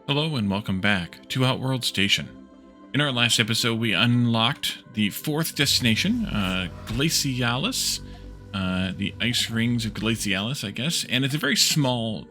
Hello and welcome back to Outworld Station. In our last episode, we unlocked the fourth destination, Glacialis, the ice rings of Glacialis, I guess, and it's a very small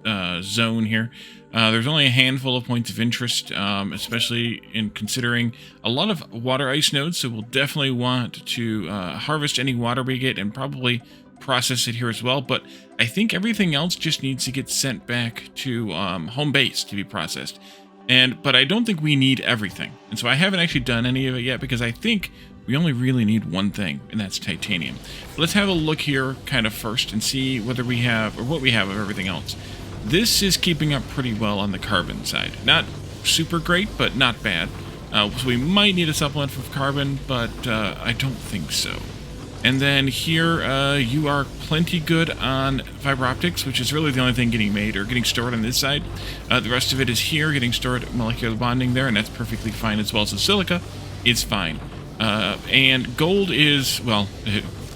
zone here. There's only a handful of points of interest, especially in considering a lot of water ice nodes, so we'll definitely want to harvest any water we get and probably process it here as well, but I think everything else just needs to get sent back to home base to be processed. But I don't think we need everything, and so I haven't actually done any of it yet because I think we only really need one thing, and that's titanium. But let's have a look here kind of first and see whether we have, or what we have of everything else. This is keeping up pretty well on the carbon side. Not super great, but not bad. So we might need a supplement for carbon, but I don't think so. And then here, you are plenty good on fiber optics, which is really the only thing getting made or getting stored on this side. The rest of it is here, getting stored molecular bonding there, and that's perfectly fine as well. So silica is fine. And gold is, well,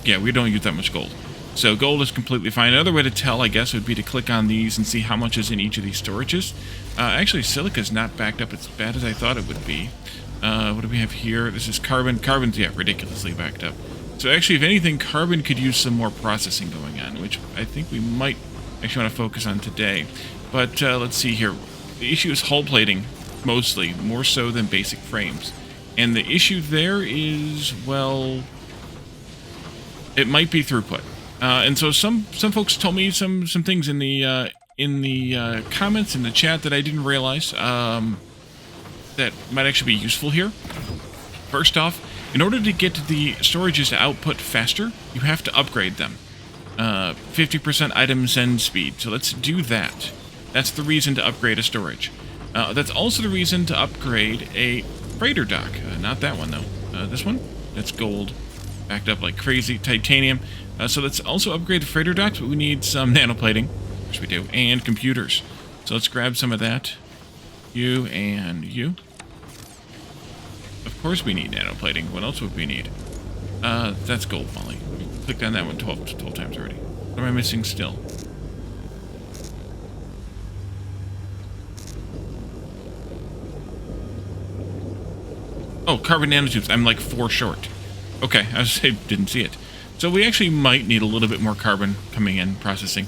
yeah, we don't use that much gold. So gold is completely fine. Another way to tell, I guess, would be to click on these and see how much is in each of these storages. Actually, silica is not backed up as bad as I thought it would be. What do we have here? This is carbon. Carbon's, yeah, ridiculously backed up. So actually, if anything, carbon could use some more processing going on, which I think we might actually want to focus on today. But let's see here. The issue is hull plating, mostly, more so than basic frames. And the issue there is, well, it might be throughput. And so some folks told me some things in the comments in the chat that I didn't realize that might actually be useful here. First off, in order to get the storages to output faster, you have to upgrade them. 50% item send speed. So let's do that. That's the reason to upgrade a storage. That's also the reason to upgrade a freighter dock. Not that one, though. This one? That's gold. Backed up like crazy. Titanium. So let's also upgrade the freighter docks, but we need some nanoplating. Of course we do. And computers. So let's grab some of that. You and you. Of course we need nanoplating. What else would we need? That's gold moly. Clicked on that one 12 times already. What am I missing still? Oh, carbon nanotubes. I'm like 4 short. Okay, I didn't see it. So we actually might need a little bit more carbon coming in, processing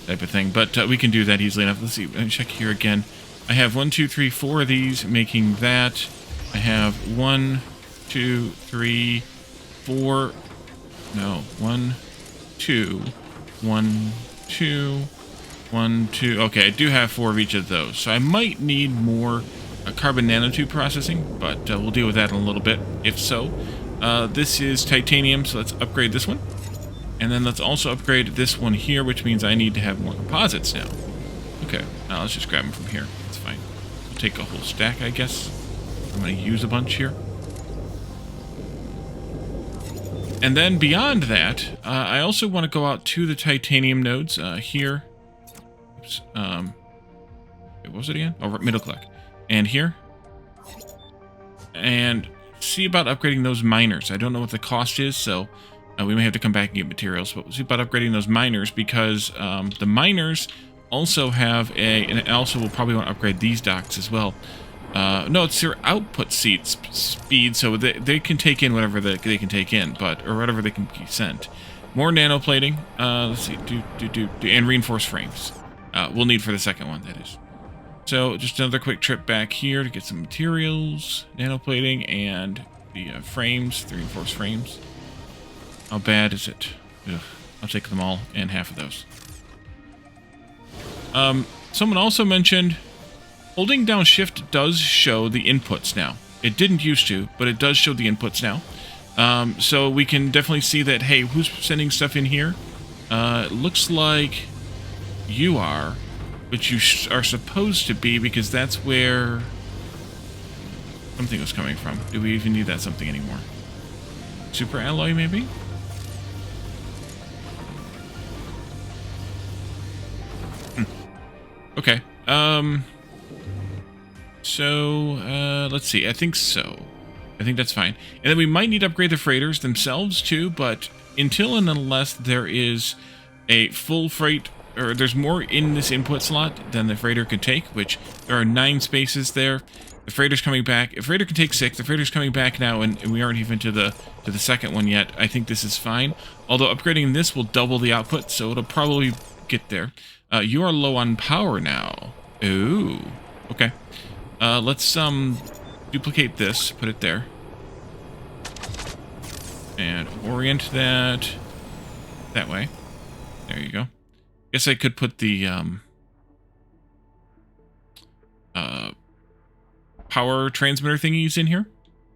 type of thing, but we can do that easily enough. Let's see, let me check here again. I have 1, 2, 3, 4 of these making that. I have 1, 2, 3, 4. No, 1, 2, 1, 2, 1, 2. Okay, I do have 4 of each of those, so I might need more carbon nanotube processing, but we'll deal with that in a little bit, if so. This is titanium, so let's upgrade this one. And then let's also upgrade this one here, which means I need to have more composites now. Okay, now let's just grab them from here. That's fine. We'll take a whole stack, I guess. I'm going to use a bunch here. And then beyond that, I also want to go out to the titanium nodes here. Oops. What was it again? Oh, middle click. And here. And see about upgrading those miners. I don't know what the cost is, so we may have to come back and get materials, but we'll see about upgrading those miners because the miners also have and also will probably want to upgrade these docks as well. No, it's their output speed, so they can take in whatever they can take in, or whatever they can be sent. More nanoplating, let's see, and reinforced frames. We'll need for the second one, that is. So, just another quick trip back here to get some materials, nanoplating, and the frames, the reinforced frames. How bad is it? Ugh, I'll take them all, and half of those. Someone also mentioned holding down shift does show the inputs now. It didn't used to, but it does show the inputs now. So we can definitely see that, hey, who's sending stuff in here? It looks like you are. Which you are supposed to be, because that's where something was coming from. Do we even need that something anymore? Super alloy, maybe? Okay. So, let's see. I think so. I think that's fine. And then we might need to upgrade the freighters themselves, too, but until and unless there is a full freight or there's more in this input slot than the freighter can take, which there are 9 spaces there. The freighter's coming back. If freighter can take 6, the freighter's coming back now, and we aren't even to the second one yet. I think this is fine. Although upgrading this will double the output, so it'll probably get there. You are low on power now. Ooh. Okay. Let's duplicate this, put it there. And orient that way. There you go. Guess I could put the power transmitter thingies in here.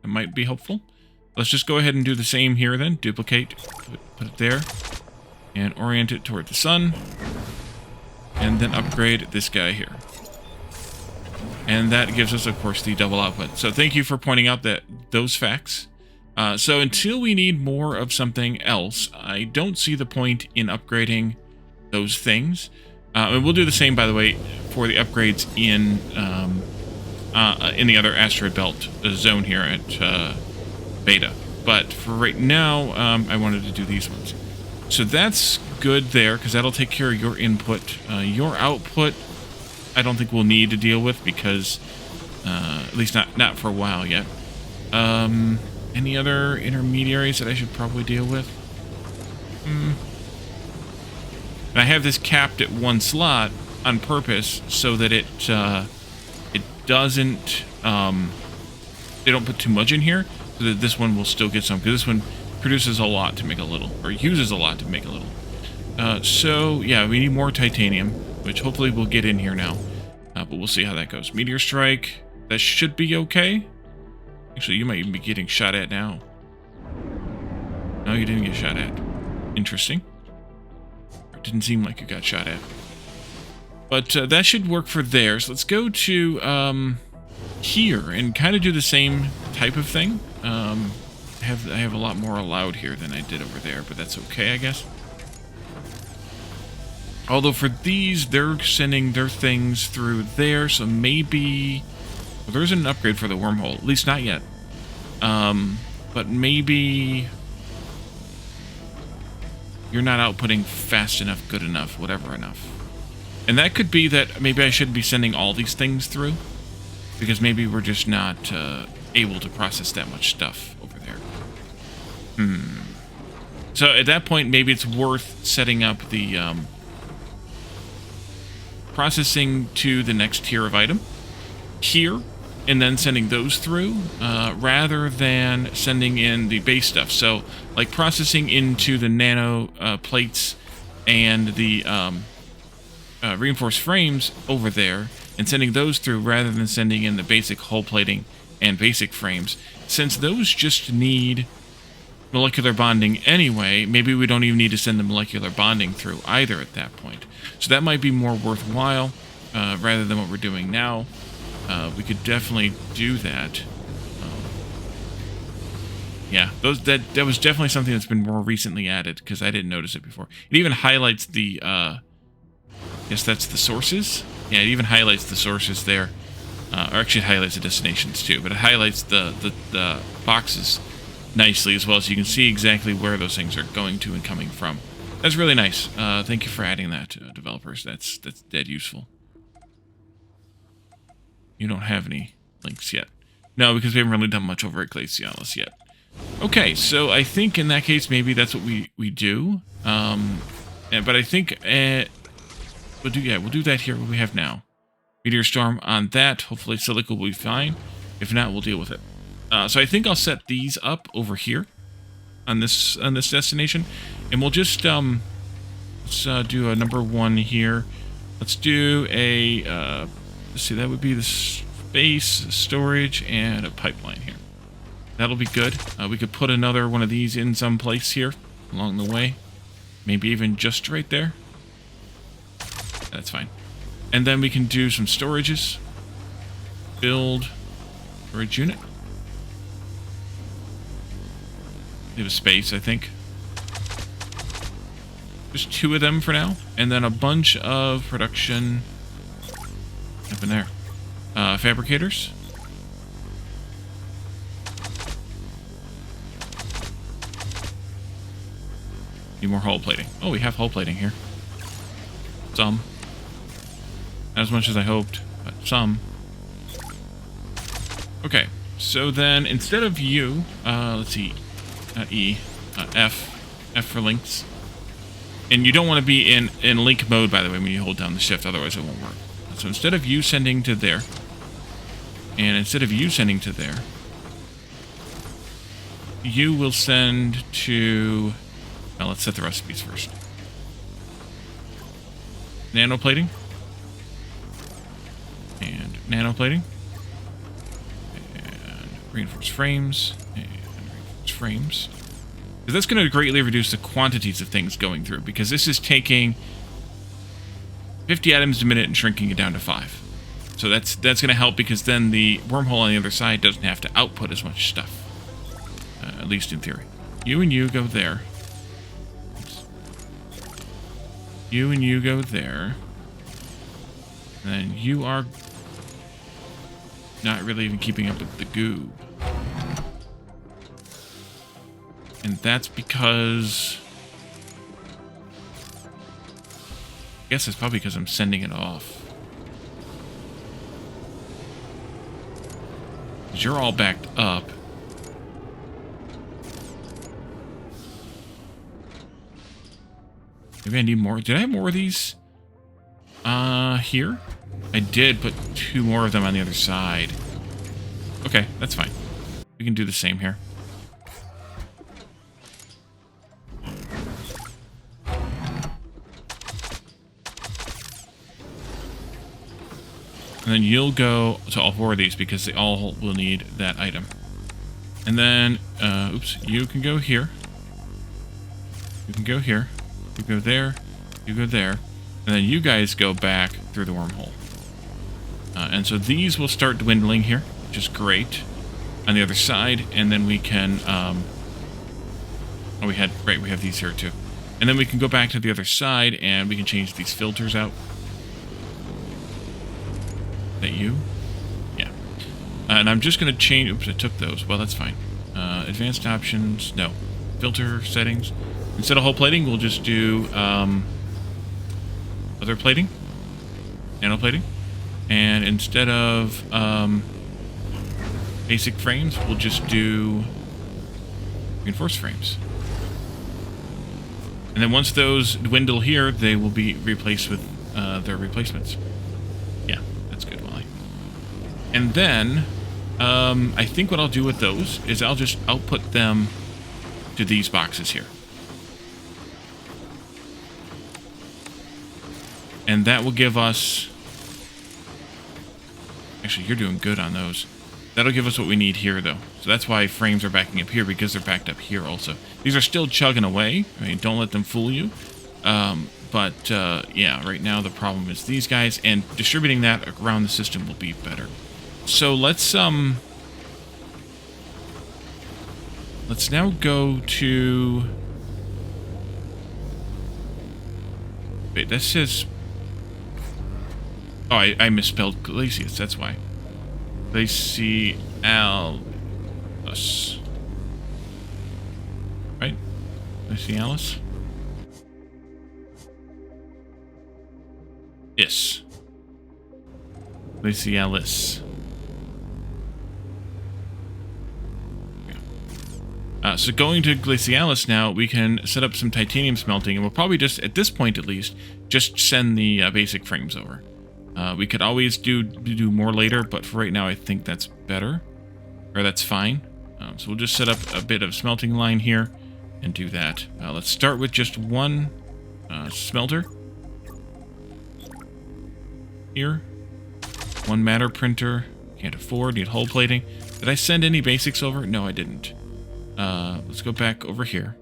That might be helpful. Let's just go ahead and do the same here then. Duplicate, put it there, and orient it toward the sun. And then upgrade this guy here. And that gives us, of course, the double output. So thank you for pointing out those facts. So until we need more of something else, I don't see the point in upgrading those things. And we'll do the same, by the way, for the upgrades in the other asteroid belt zone here at Beta. But for right now, I wanted to do these ones. So that's good there, because that'll take care of your input. Your output, I don't think we'll need to deal with, because at least not for a while yet. Any other intermediaries that I should probably deal with? And I have this capped at 1 slot on purpose so that it doesn't they don't put too much in here, so that this one will still get some, because this one produces a lot to make a little, or uses a lot to make a little. So yeah, we need more titanium, which hopefully we'll get in here now, but we'll see how that goes. Meteor strike, that should be okay. Actually, you might even be getting shot at now. No, you didn't get shot at. Interesting. It didn't seem like you got shot at. But that should work for there. So let's go to here and kind of do the same type of thing. I have a lot more allowed here than I did over there, but that's okay, I guess. Although for these, they're sending their things through there, so maybe... Well, there isn't an upgrade for the wormhole, at least not yet. But maybe you're not outputting fast enough, good enough, whatever enough. And that could be that maybe I shouldn't be sending all these things through, because maybe we're just not able to process that much stuff over there. So at that point, maybe it's worth setting up the processing to the next tier of item here, and then sending those through, rather than sending in the base stuff. So, like processing into the nano plates and the reinforced frames over there, and sending those through rather than sending in the basic hull plating and basic frames. Since those just need molecular bonding anyway, maybe we don't even need to send the molecular bonding through either at that point. So that might be more worthwhile, rather than what we're doing now. We could definitely do that. Yeah, that was definitely something that's been more recently added, because I didn't notice it before. It even highlights the, yes, that's the sources. Yeah, it even highlights the sources there. Or actually it highlights the destinations too, but it highlights the boxes nicely as well, so you can see exactly where those things are going to and coming from. That's really nice. Thank you for adding that, developers. That's dead useful. You don't have any links yet. No, because we haven't really done much over at Glacialis yet. Okay, so I think in that case, maybe that's what we do. But I think we'll do that here, what we have now. Meteor storm on that. Hopefully Silica will be fine. If not, we'll deal with it. So I think I'll set these up over here on this destination, and we'll just let's do a number 1 here. Let's do a let's see, that would be the space, storage, and a pipeline here. That'll be good. We could put another one of these in some place here along the way. Maybe even just right there. That's fine. And then we can do some storages. Build storage unit. They have a space, I think. Just 2 of them for now. And then a bunch of production up in there. Fabricators. Need more hull plating. Oh, we have hull plating here. Some. Not as much as I hoped, but some. Okay, so then instead of U, let's see, not E, F for links. And you don't want to be in link mode, by the way, when you hold down the shift, otherwise it won't work. So instead of you sending to there, and instead of you sending to there, you will send to... Well, let's set the recipes first. Nanoplating. And nanoplating. And reinforced frames. And reinforced frames. Because that's going to greatly reduce the quantities of things going through. Because this is taking 50 items a minute and shrinking it down to 5. So that's going to help, because then the wormhole on the other side doesn't have to output as much stuff. At least in theory. You and you go there. Oops. You and you go there. And then you are not really even keeping up with the goob. And that's because... I guess it's probably because I'm sending it off. Because you're all backed up. Maybe I need more. Did I have more of these? Here? I did put 2 more of them on the other side. Okay, that's fine. We can do the same here. And then you'll go to all 4 of these, because they all will need that item. And then, oops, you can go here. You can go here. You go there, you go there, and then you guys go back through the wormhole. And so these will start dwindling here, which is great, on the other side, and then we can, oh, we have these here too. And then we can go back to the other side, and we can change these filters out. Is that you? Yeah. And I'm just going to change, oops, I took those, well, that's fine. Advanced options, no. Filter settings. Instead of whole plating, we'll just do other plating, nanoplating, and instead of basic frames, we'll just do reinforced frames. And then once those dwindle here, they will be replaced with their replacements. Yeah, that's good, Wally. And then I think what I'll do with those is I'll just output them to these boxes here. And that will give us... Actually, you're doing good on those. That'll give us what we need here, though. So that's why frames are backing up here, because they're backed up here also. These are still chugging away. I mean, don't let them fool you. Yeah, right now the problem is these guys, and distributing that around the system will be better. So let's now go to... Wait, that says... Oh, I misspelled Glacius, that's why. Glacialis. Right? Glacialis? Yes. Glacialis. So going to Glacialis now, we can set up some titanium smelting, and we'll probably just, at this point at least, just send the basic frames over. We could always do more later, but for right now I think that's better. Or that's fine. So we'll just set up a bit of smelting line here and do that. Let's start with just one smelter. Here. One matter printer. Can't afford, need hull plating. Did I send any basics over? No, I didn't. Let's go back over here.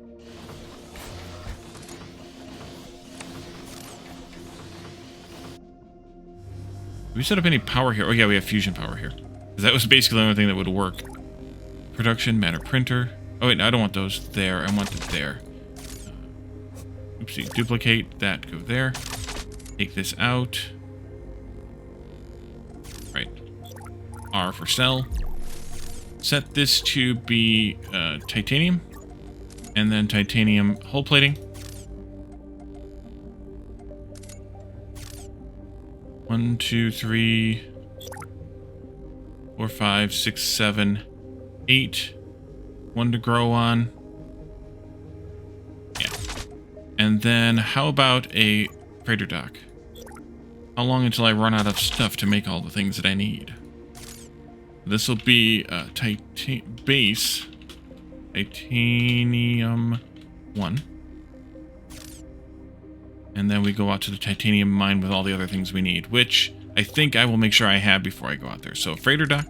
Did we set up any power here? Oh yeah, we have fusion power here. That was basically the only thing that would work. Production, matter printer. Oh wait, no, I don't want those there. I want them there. Oopsie, duplicate that, go there. Take this out. Right. R for cell. Set this to be titanium. And then titanium hull plating. 1, 2, 3, 4, 5, 6, 7, 8. One to grow on. Yeah. And then how about a freighter dock? How long until I run out of stuff to make all the things that I need? This will be base Titanium 1. And then we go out to the titanium mine with all the other things we need, which I think I will make sure I have before I go out there. So freighter dock,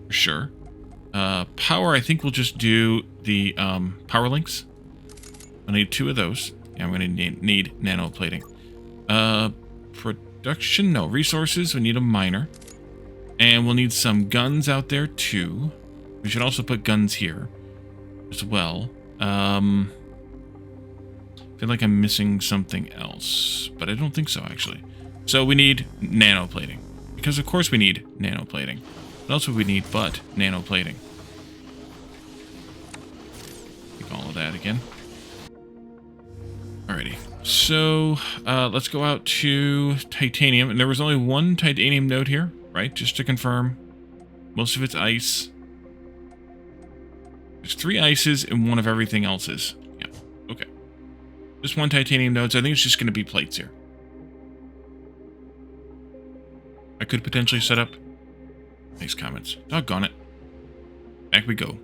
for sure. Power, I think we'll just do the power links. I need 2 of those. Yeah, I'm going to need nano plating. Production, no. Resources, we need a miner. And we'll need some guns out there too. We should also put guns here as well. I feel like I'm missing something else, but I don't think so, actually. So we need nano plating. Because of course we need nano plating. What else would we need but nano plating? Take all of that again. Alrighty. So, let's go out to titanium. And there was only 1 titanium node here, right? Just to confirm. Most of it's ice. There's 3 ices and 1 of everything else's. Yeah, okay. Just 1 titanium node, so I think it's just going to be plates here. I could potentially set up... Nice comments. Doggone it. Back we go.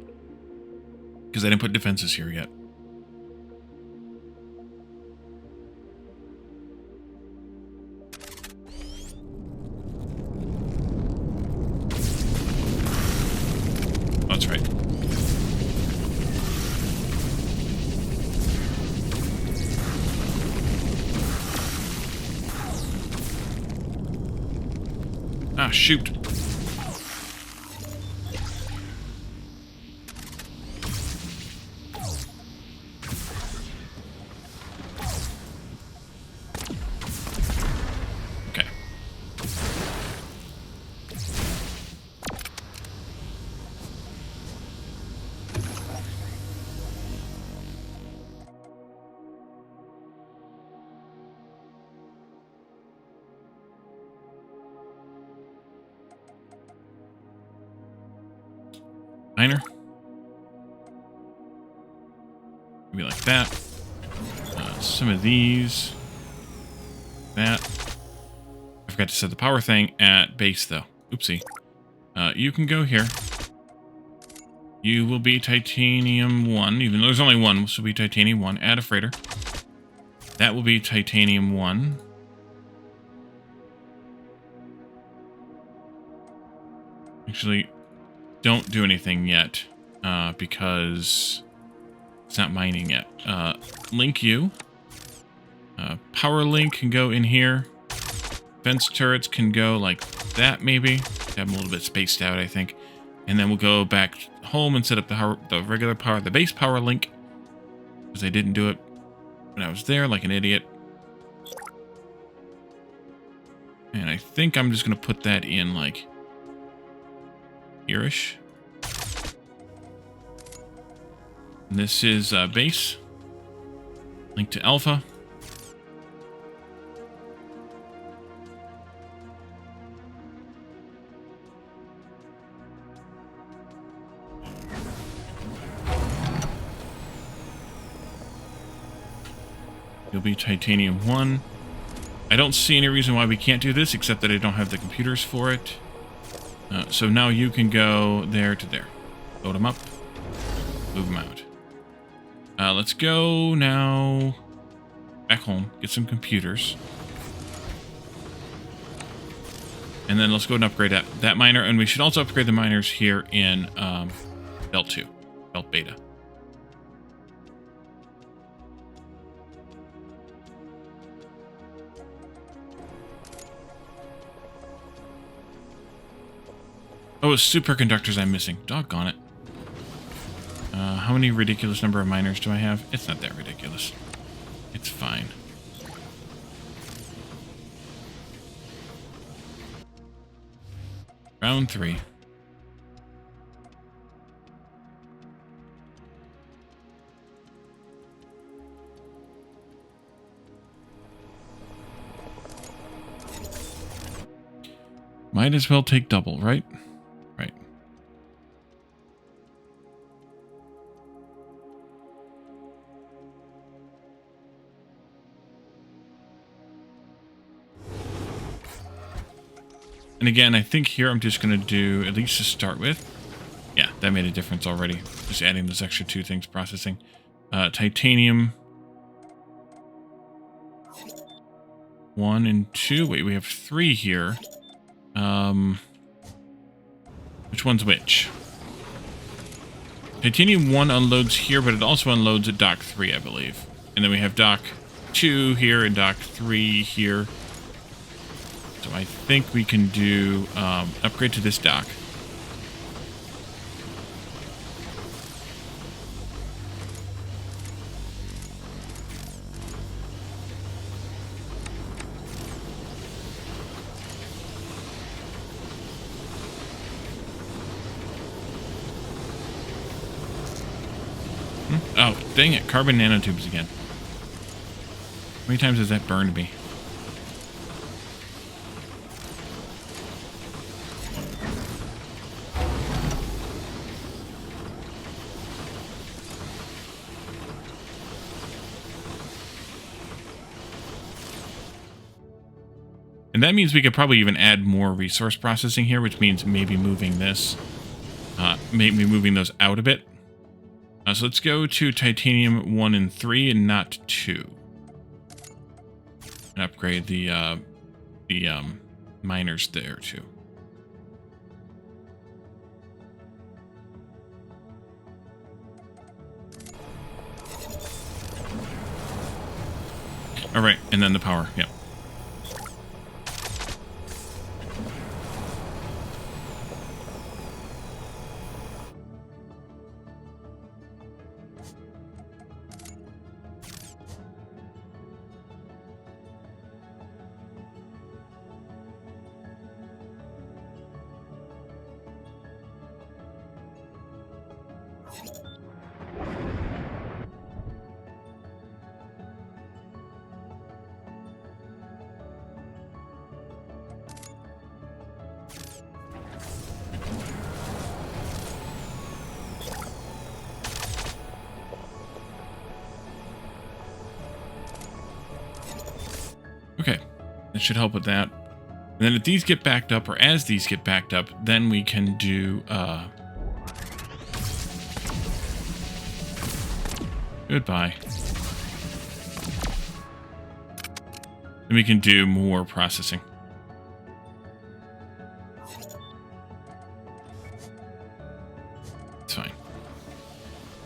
Because I didn't put defenses here yet. Oh, that's right. Ah, shoot. Okay. Miner. Maybe like that. Some of these. That. I forgot to set the power thing at base, though. Oopsie. You can go here. You will be titanium 1, even though there's only 1, this will be titanium 1. Add a freighter. That will be titanium 1. Actually, don't do anything yet, because it's not mining yet. Link you. Power link can go in here. Fence turrets can go like that, maybe. Have them a little bit spaced out, I think. And then we'll go back home and set up the regular power, the base power link. Because I didn't do it when I was there, like an idiot. And I think I'm just going to put that in, like, here-ish. And this is base. Link to alpha. You'll be titanium 1. I don't see any reason why we can't do this, except that I don't have the computers for it. So now you can go there to there. Load them up. Move them out. Let's go now back home. Get some computers. And then let's go and upgrade that miner. And we should also upgrade the miners here in Belt 2. Belt Beta. Oh, it's superconductors I'm missing. Doggone it. How many ridiculous number of miners do I have? It's not that ridiculous. It's fine. Round 3. Might as well take double, right? Right. And again, I think here I'm just going to do, at least to start with. Yeah, that made a difference already. Just adding those extra 2 things processing. Titanium 1 and 2. Wait, we have 3 here. Which one's which? Titanium 1 unloads here, but it also unloads at dock 3, I believe. And then we have dock 2 here and dock 3 here. So I think we can do upgrade to this dock. Oh, dang it. Carbon nanotubes again. How many times has that burned me? And that means we could probably even add more resource processing here, which means maybe moving this, maybe moving those out a bit. So let's go to Titanium 1 and 3 and not 2. And upgrade the miners there too. All right, and then the power, yep. Okay, that should help with that. And then if these get backed up, or as these get backed up, then we can do, goodbye. Then we can do more processing. It's fine.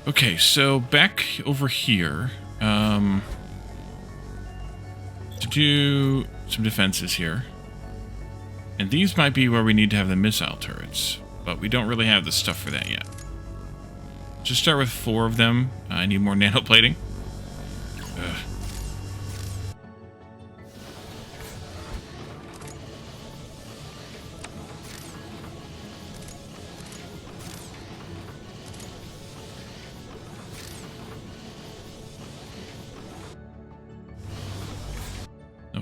Okay, so back over here, to do some defenses here. And these might be where we need to have the missile turrets, but we don't really have the stuff for that yet. Just start with 4 of them. I need more nanoplating. Ugh.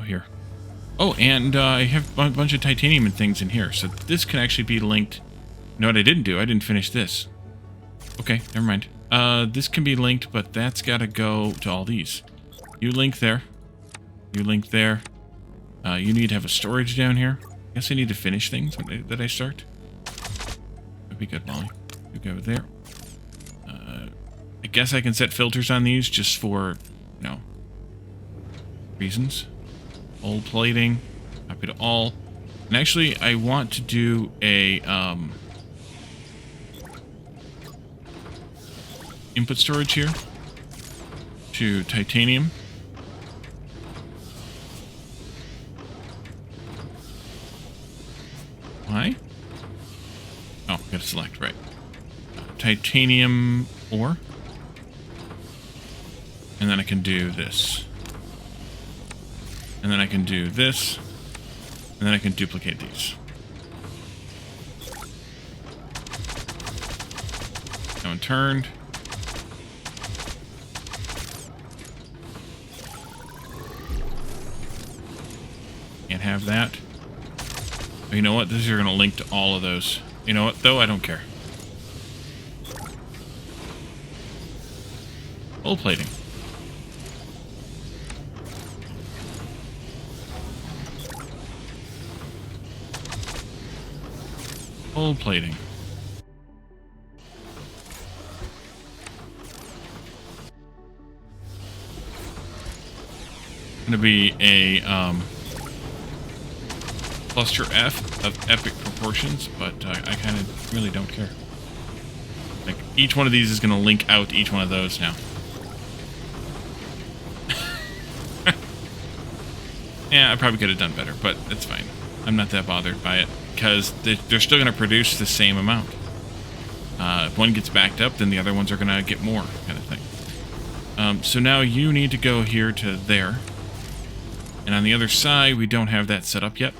Here. Oh, and I have a bunch of titanium and things in here, so this can actually be linked. No, what I didn't do, I didn't finish this. Okay, never mind. This can be linked, but that's got to go to all these. You link there. You link there. You need to have a storage down here. I guess I need to finish things that I start. That'd be good, Molly. You go there. I guess I can set filters on these just for, you know, reasons. Old plating, copy to all. And actually, I want to do a input storage here to titanium. Why? Oh, gotta select, right. Titanium ore. And then I can do this. And then I can do this. And then I can duplicate these. Now turned. Can't have that. You know what? These are going to link to all of those. You know what, though? I don't care. Hull plating. Hull plating. Going to be a cluster F of epic proportions, but I kind of really don't care. Like, each one of these is going to link out to each one of those now. Yeah, I probably could have done better, but it's fine. I'm not that bothered by it, because they're still going to produce the same amount. If one gets backed up, then the other ones are going to get more, kind of thing. So now you need to go here to there. And on the other side, we don't have that set up yet.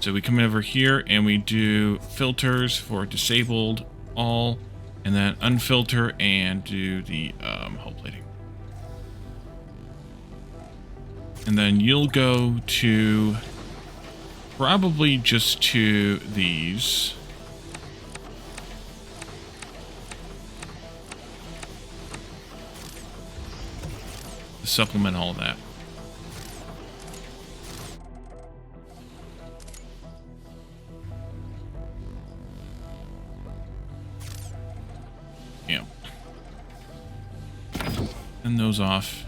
So we come over here and we do filters for disabled, all, and then unfilter and do the hull plating. And then you'll go to probably just to these. To supplement all of that. Yeah. And those off.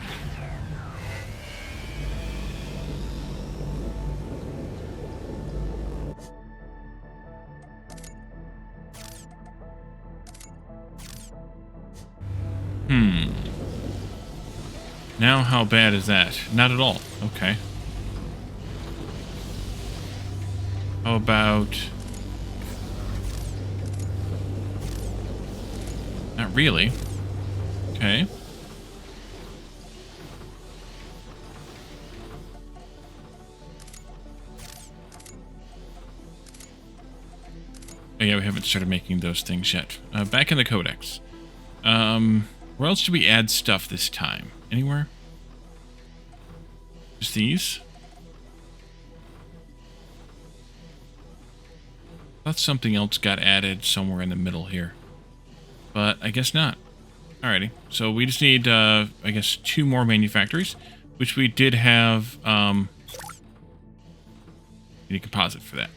Now how bad is that? Not at all. Okay. How about... Not really. Okay. Oh yeah, we haven't started making those things yet. Back in the codex. Where else do we add stuff this time? Anywhere? Just these? I thought something else got added somewhere in the middle here. But I guess not. Alrighty. So we just need, I guess, 2 more manufactories, which we did have, we need a composite for that.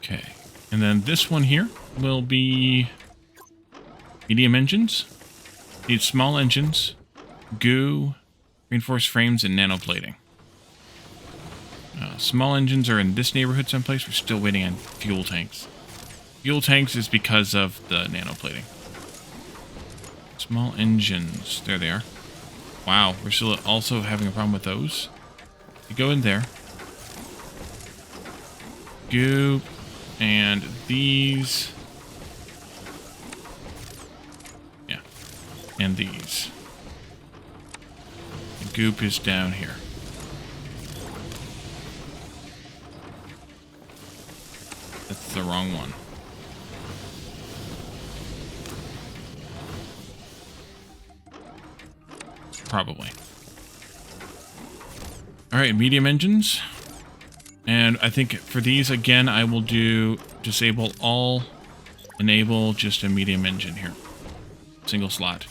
Okay, and then this one here will be medium engines. Need small engines, goo, reinforced frames, and nanoplating. Small engines are in this neighborhood someplace. We're still waiting on fuel tanks. Fuel tanks is because of the nanoplating. Small engines, there they are. Wow, we're still also having a problem with those. You go in there. Goo. And these. Yeah. And these. The goop is down here. That's the wrong one. Probably. Alright, medium engines. And I think for these, again, I will do disable all, enable just a medium engine here. Single slot.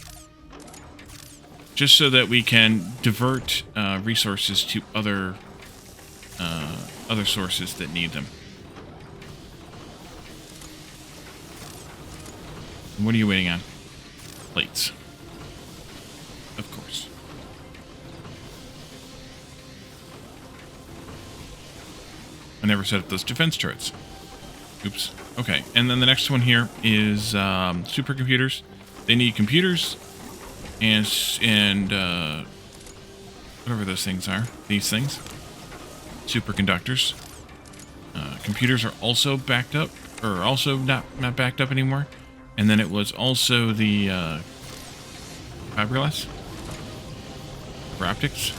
Just so that we can divert resources to other sources that need them. And what are you waiting on? Plates. Of course. I never set up those defense turrets. Oops. Okay, and then the next one here is supercomputers. They need computers and whatever those things are. These things. Superconductors. Computers are also backed up, or also not backed up anymore. And then it was also the fiberglass. fiber optics.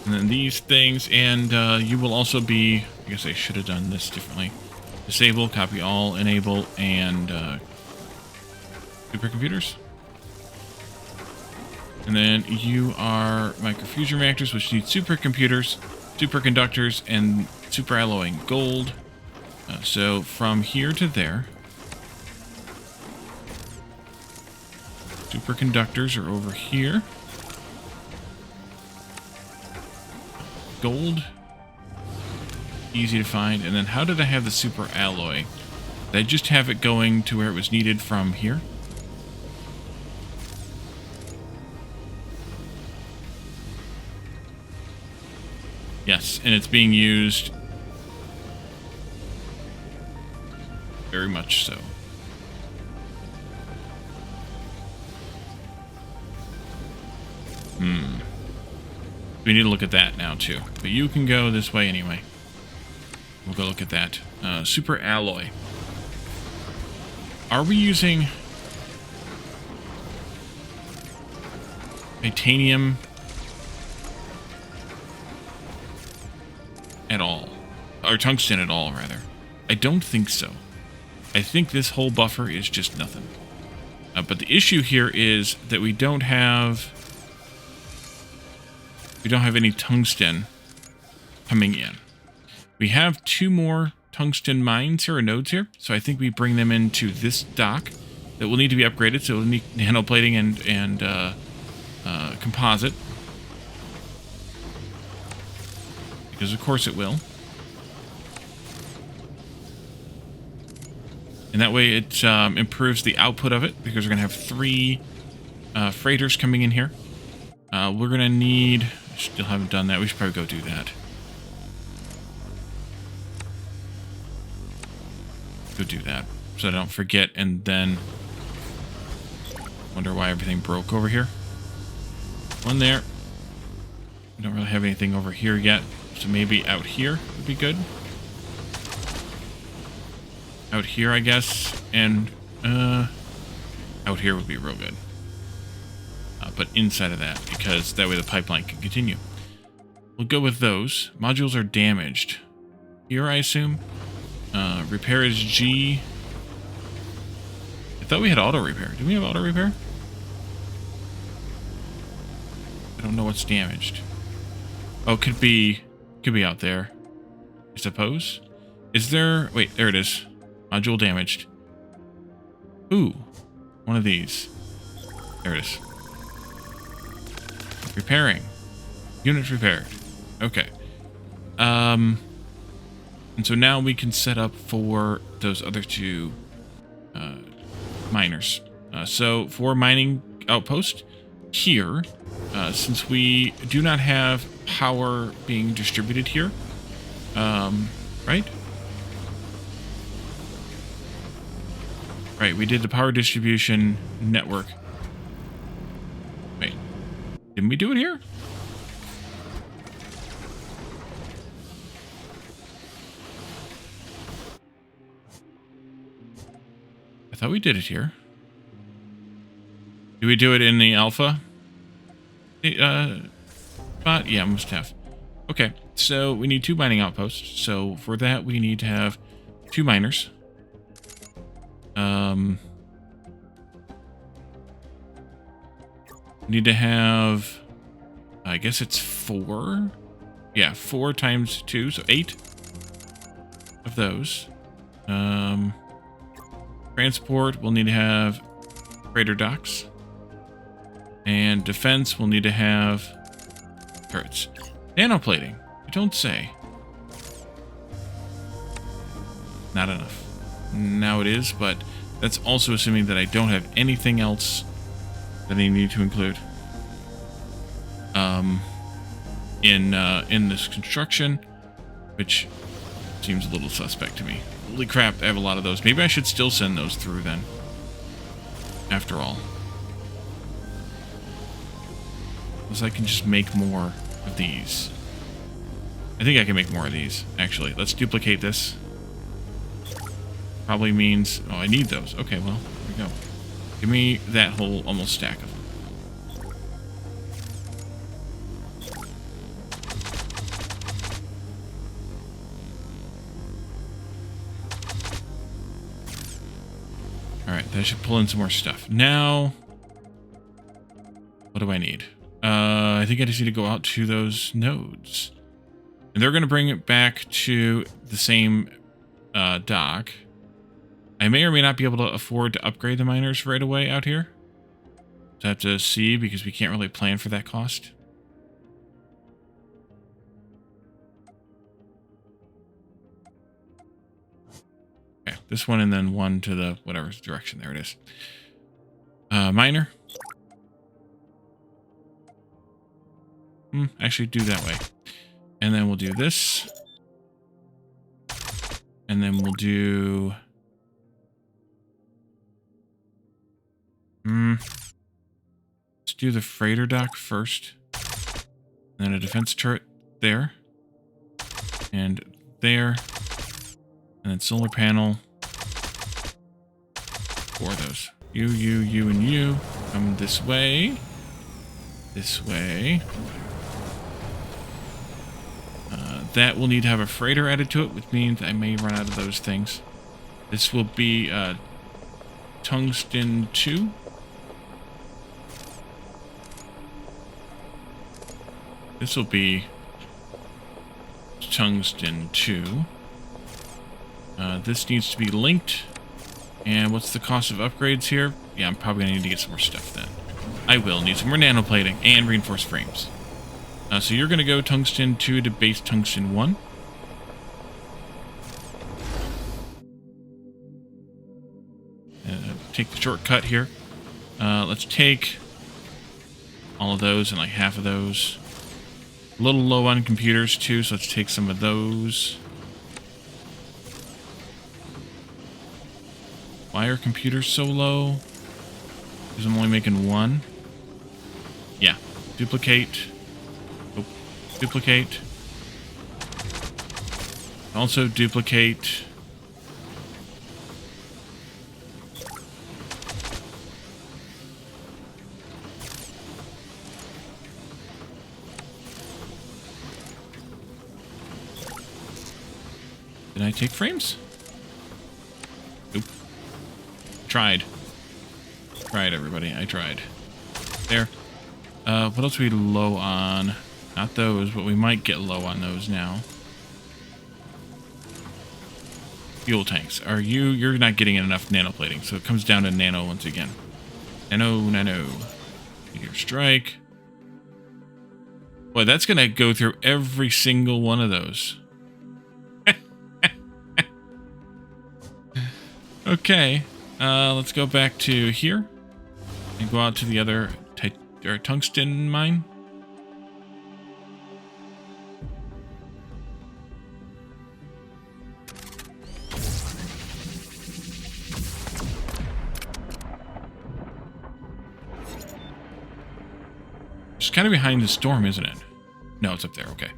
And then these things, and you will also be, I guess I should have done this differently. Disable, copy all, enable, and supercomputers. And then you are microfusion reactors, which need supercomputers, superconductors, and superalloying gold. So from here to there, superconductors are over here. Gold, easy to find. And then how did I have the superalloy? Did I just have it going to where it was needed from here? Yes, and it's being used very much so. We need to look at that now too. But you can go this way anyway. We'll go look at that. Super alloy. Are we using titanium at all? Or tungsten at all, rather. I don't think so. I think this whole buffer is just nothing. But the issue here is that we don't have any tungsten coming in. We have 2 more tungsten mines here, or nodes here, so I think we bring them into this dock that will need to be upgraded, so we'll need nanoplating and composite. Because of course it will. And that way it improves the output of it, because we're going to have 3 freighters coming in here. We're going to need... Still haven't done that. We should probably go do that. Go do that, so I don't forget, and then wonder why everything broke over here. One there. We don't really have anything over here yet, so maybe out here would be good. Out here, I guess, and out here would be real good. But inside of that, because that way the pipeline can continue. We'll go with those. Modules are damaged. Here, I assume. Repair is G. I thought we had auto repair. Do we have auto repair? I don't know what's damaged. Oh, could be out there, I suppose. Is there... Wait, there it is. Module damaged. Ooh. One of these. There it is. Repairing. Units repaired. Okay. And so now we can set up for those other 2 miners. So for mining outpost here, since we do not have power being distributed here, right? Right, we did the power distribution network. Wait, didn't we do it here? I thought we did it here. Did we do it in the alpha? Spot? Yeah, must have. Okay, so we need 2 mining outposts. So for that, we need to have 2 miners. Need to have, I guess it's 4. Yeah, 4 times 2, so 8 of those. Transport, we'll need to have freighter docks. And defense, we'll need to have turrets. Nanoplating, you don't say. Not enough. Now it is, but that's also assuming that I don't have anything else that I need to include in this construction, which seems a little suspect to me. Holy crap, I have a lot of those. Maybe I should still send those through then, after all. Unless I can just make more of these. I think I can make more of these, actually. Let's duplicate this. Probably means... Oh, I need those. Okay, well, there we go. Give me that whole almost stack of them. Alright, that should pull in some more stuff. Now, what do I need? I think I just need to go out to those nodes. And they're going to bring it back to the same dock. I may or may not be able to afford to upgrade the miners right away out here. So I have to see because we can't really plan for that cost. Okay, this one and then one to the whatever direction. There it is. Miner. Actually do that way. And then we'll do this. And then we'll do... let's do the freighter dock first. And then a defense turret there. And there. And then solar panel. 4 of those. You, and you. Come this way. This way. That will need to have a freighter added to it, which means I may run out of those things. This will be Tungsten 2. This will be Tungsten 2. This needs to be linked. And what's the cost of upgrades here? Yeah, I'm probably going to need to get some more stuff then. I will need some more nanoplating and reinforced frames. So you're going to go Tungsten 2 to base Tungsten 1. Take the shortcut here. Let's take all of those and like half of those. A little low on computers too, so let's take some of those. Why are computers so low? Because I'm only making 1. Yeah. Duplicate. Duplicate. Also duplicate. Did I take frames? Nope. Tried. Tried, everybody. I tried. There. What else are we low on? Not those, but we might get low on those now. Fuel tanks. Are you... You're not getting enough nanoplating, so it comes down to nano once again. Nano. Meteor strike. Boy, that's going to go through every single one of those. Okay. Let's go back to here. And go out to the other tungsten mine. It's kind of behind the storm, isn't it? No, it's up there. Okay.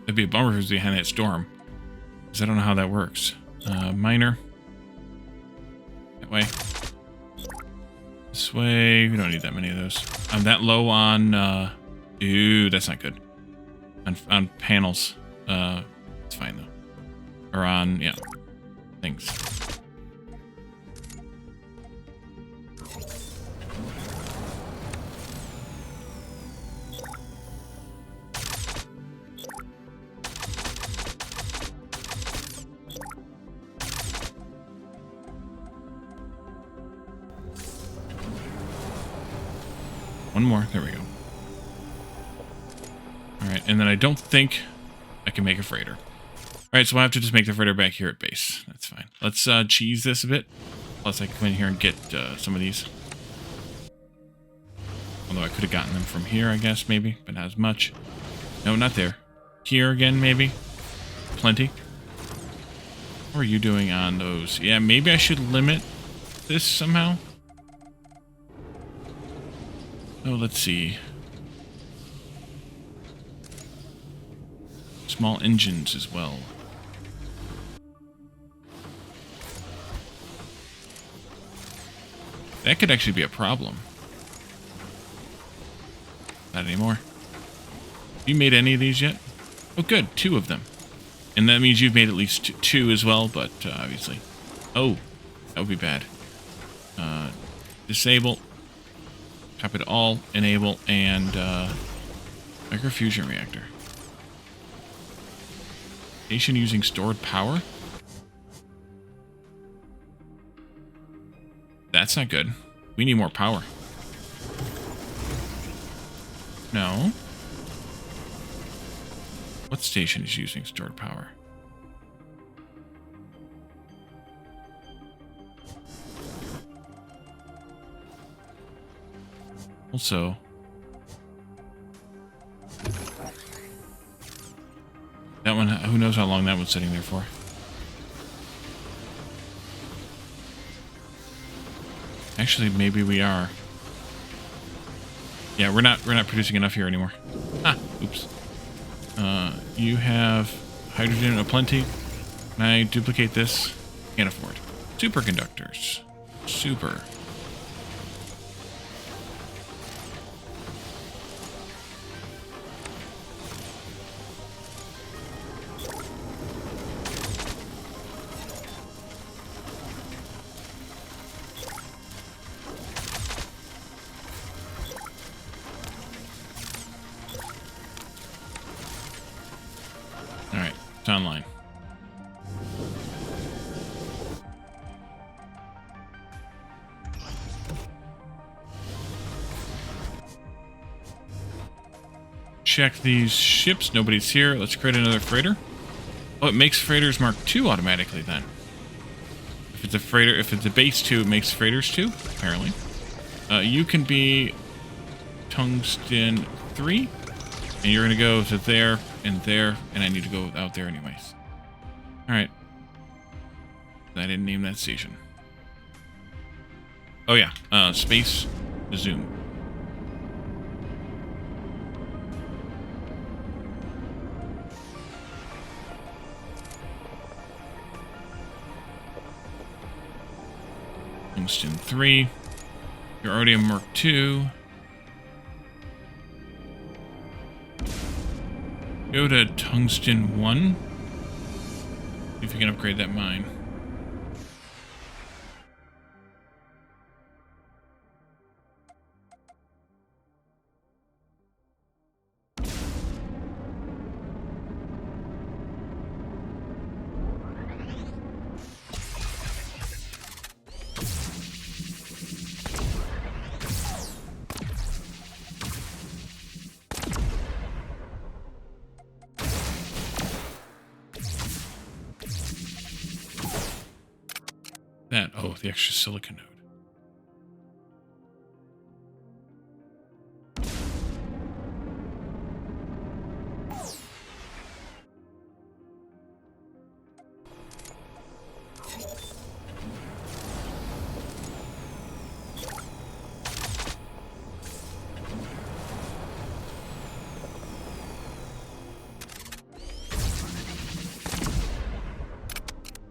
It'd be a bummer if it was behind that storm. Because I don't know how that works. Miner. That way. This way. We don't need that many of those. I'm that low on... Ooh, that's not good. On panels. It's fine, though. Or on... Yeah. Things. One more. There we go. Alright, and then I don't think I can make a freighter. Alright, so I'll have to just make the freighter back here at base. That's fine. Let's cheese this a bit. Plus I can come in here and get some of these. Although I could have gotten them from here, I guess, maybe. But not as much. No, not there. Here again, maybe. Plenty. What are you doing on those? Yeah, maybe I should limit this somehow. Oh, let's see. Small engines as well. That could actually be a problem. Not anymore. Have you made any of these yet? Oh, good. 2 of them. And that means you've made at least 2 as well, but obviously. Oh, that would be bad. Disable. Copy to all. Enable. And microfusion reactor. Station using stored power? That's not good. We need more power. No. What station is using stored power? Also, that one, who knows how long that one's sitting there for. Actually, maybe we are. Yeah, we're not producing enough here anymore. Ah, oops. You have hydrogen aplenty. Can I duplicate this? Can't afford. Superconductors. Super. Alright, it's online. Check these ships. Nobody's here. Let's create another freighter. Oh, it makes freighters Mark II automatically then. If it's a freighter, if it's a base 2, it makes freighters 2, apparently. You can be Tungsten 3. And you're going to go to there, and I need to go out there anyways. Alright. I didn't name that station. Oh yeah, space zoom. Tungsten 3. You're already a Mark II. Go to Tungsten 1. See if you can upgrade that mine. Oh, the extra silicon node.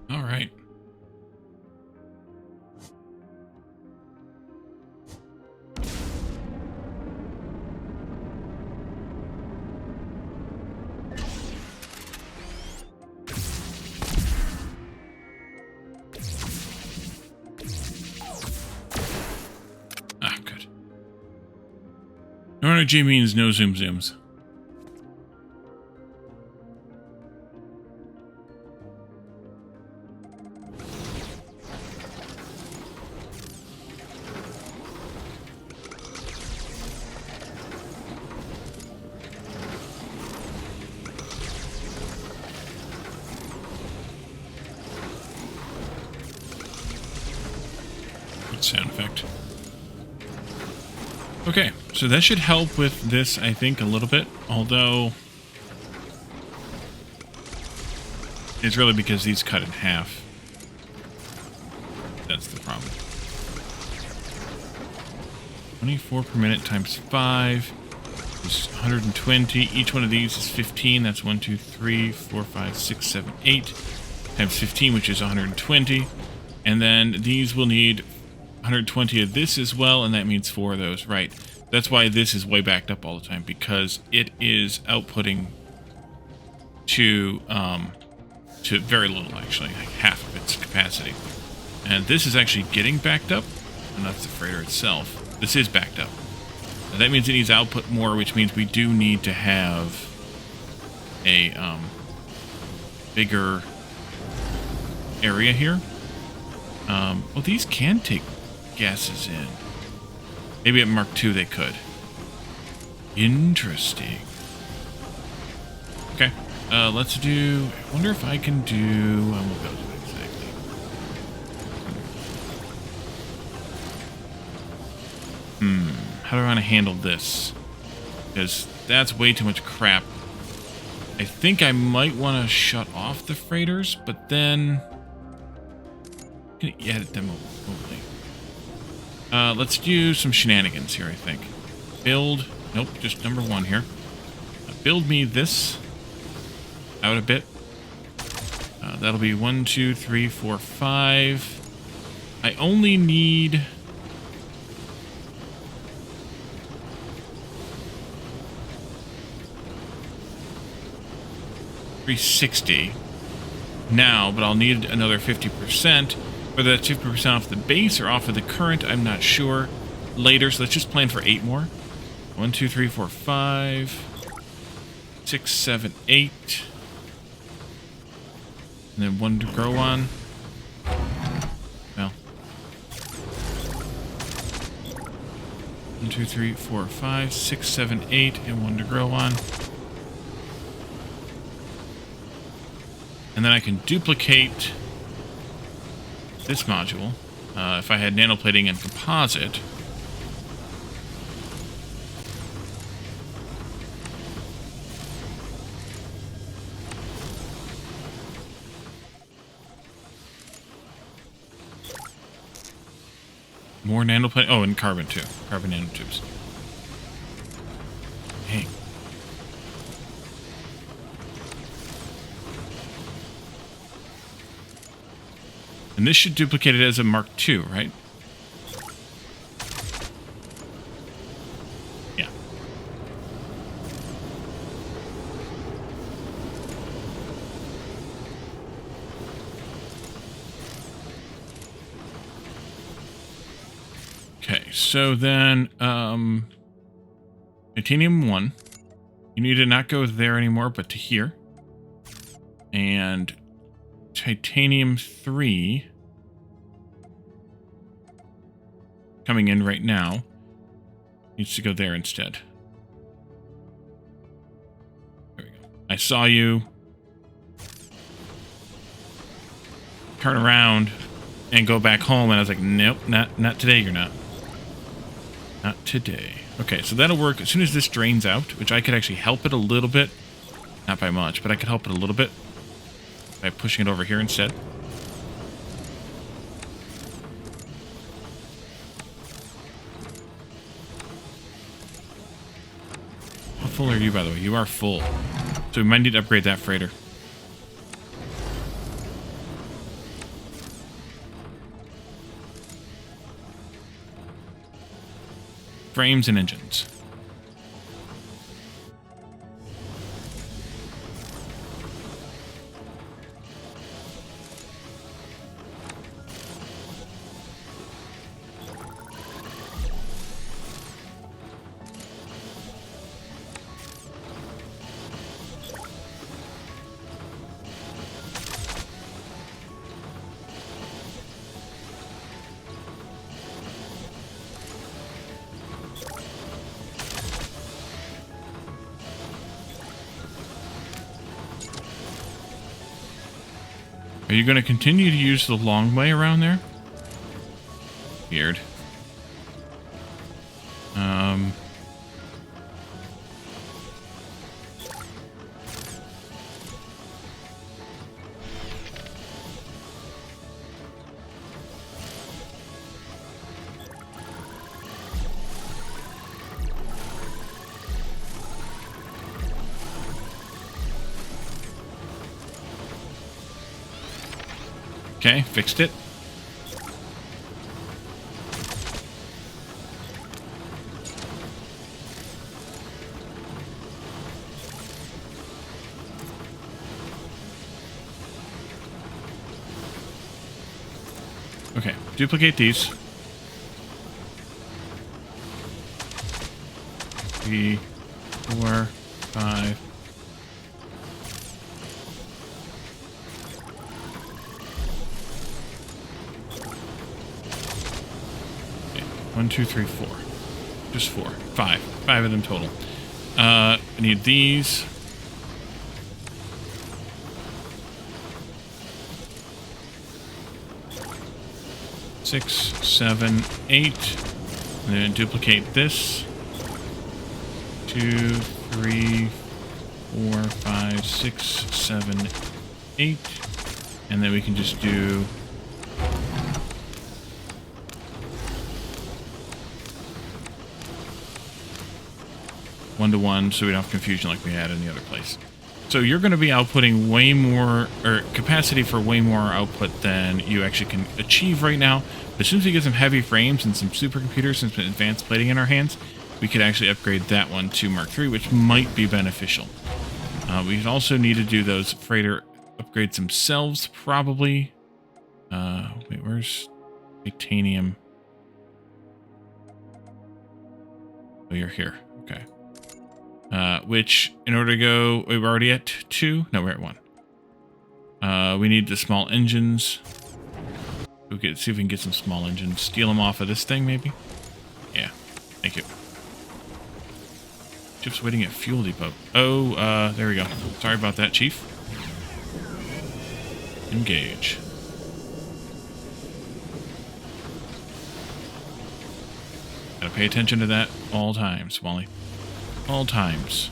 All right. No G means no zoom zooms. Good sound effect. Okay, so that should help with this, I think, a little bit, although it's really because these cut in half. That's the problem. 24 per minute times 5 is 120. Each one of these is 15. That's 1, 2, 3, 4, 5, 6, 7, 8 times 15, which is 120. And then these will need 120 of this as well, and that means 4 of those, right? That's why this is way backed up all the time, because it is outputting to very little, actually, like half of its capacity. And this is actually getting backed up, and that's the freighter itself. This is backed up. And that means it needs output more, which means we do need to have a bigger area here. Well, these can take gases in. Maybe at Mark II they could. Interesting. Okay. Let's do... I wonder if I can do... we'll go to it exactly. How do I want to handle this? Because that's way too much crap. I think I might want to shut off the freighters, but then... I'm gonna edit them remotely. Let's do some shenanigans here, I think. Build... Nope, just number 1 here. Build me this out a bit. That'll be 1, 2, 3, 4, 5. I only need... 360 now, but I'll need another 50%. Whether that's 50% off the base or off of the current, I'm not sure. Later, so let's just plan for 8 more. 1, 2, 3, 4, 5, 6, 7, 8. And then 1 to grow on. Well. 1, 2, 3, 4, 5, 6, 7, 8, and 1 to grow on. And then I can duplicate this module. If I had nanoplating and composite. More nanoplating. Oh, and carbon too. Carbon nanotubes. Hey. And this should duplicate it as a Mark II, right? Yeah. Okay, so then, Titanium 1. You need to not go there anymore, but to here. And Titanium 3... coming in right now needs to go there instead. There we go. I saw you turn around and go back home, and I was like, nope, not today. You're not today. Okay, so that'll work as soon as this drains out, which I could actually help it a little bit, not by much, but I could help it a little bit by pushing it over here instead. How full are you, by the way? You are full. So we might need to upgrade that freighter. Frames and engines. Are you going to continue to use the long way around there? Weird. Okay, fixed it. Okay, duplicate these. 3, 4, 5. Okay, 1, 2, 3, 4. Just 4. 5. 5 of them total. I need these. Six, 7, 8. And then duplicate this. 2, 3, 4, 5, 6, 7, 8. And then we can just do 1 to 1 so we don't have confusion like we had in the other place. So you're going to be outputting way more, or capacity for way more output than you actually can achieve right now. But as soon as we get some heavy frames and some supercomputers and some advanced plating in our hands, we could actually upgrade that one to Mark III, which might be beneficial. We also need to do those freighter upgrades themselves, probably. Wait, where's Titanium? Oh, you're here. Okay. Which, in order to go... Wait, we're already at 2? No, we're at 1. We need the small engines. We could see if we can get some small engines. Steal them off of this thing, maybe? Yeah. Thank you. Ship's waiting at fuel depot. Oh, there we go. Sorry about that, Chief. Engage. Gotta pay attention to that all times, Wally. All times.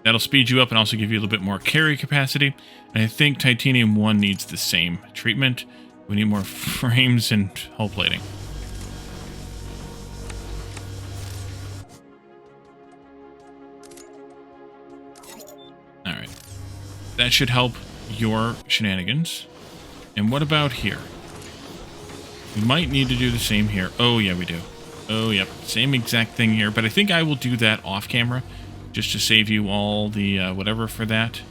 That'll speed you up and also give you a little bit more carry capacity. And I think Titanium 1 needs the same treatment. We need more frames and hull plating. Alright. That should help your shenanigans. And what about here? We might need to do the same here. Oh, yeah, we do. Oh, yep. Same exact thing here. But I think I will do that off camera, just to save you all the whatever for that.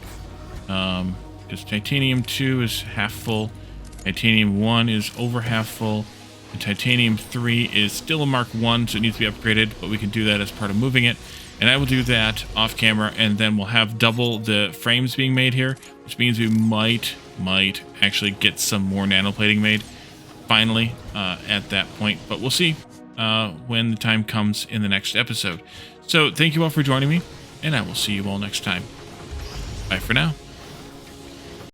Because Titanium 2 is half full. Titanium 1 is over half full. And Titanium 3 is still a Mark 1, so it needs to be upgraded. But we can do that as part of moving it. And I will do that off camera, and then we'll have double the frames being made here, which means we might actually get some more nanoplating made finally at that point. But we'll see when the time comes in the next episode. So thank you all for joining me, and I will see you all next time. Bye for now.